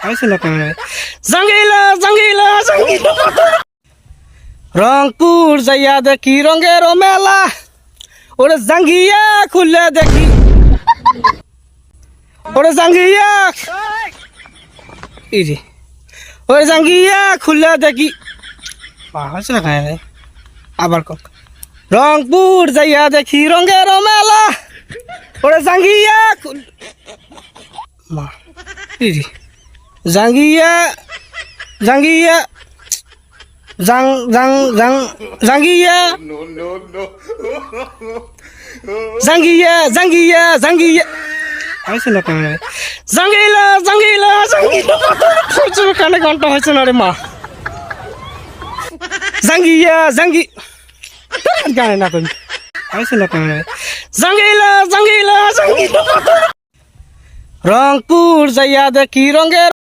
আইছে না কেন জাঙ্গিলা জাঙ্গিলা জাঙ্গিলা রংপুর যাইয়া দেখি রঙের মেলা ওরে জাঙ্গিয়া খুলে দেখি ওরে জাঙ্গিয়া ইরে ওরে জাঙ্গিয়া খুলে দেখি আইছে না কেন আবার কক রংপুর যাইয়া দেখি রঙের মেলা ওরে জাঙ্গিয়া মা ইরে জাঙ্গিয়া জাঙ্গিয়া জাং জাং জাং জাঙ্গিয়া জাঙ্গিয়া জাঙ্গিয়া জাঙ্গিয়া আইছে না কেন জাঙ্গিলা জাঙ্গিলা জাঙ্গিলা প্রচুর কানে ঘন্টা হয়েছে না রে মা জাঙ্গিয়া জাঙ্গি গানে না তুমি আইছে না কেন জাঙ্গিলা জাঙ্গিলা জাঙ্গিলা রংপুর যাইয়া দেখি রঙের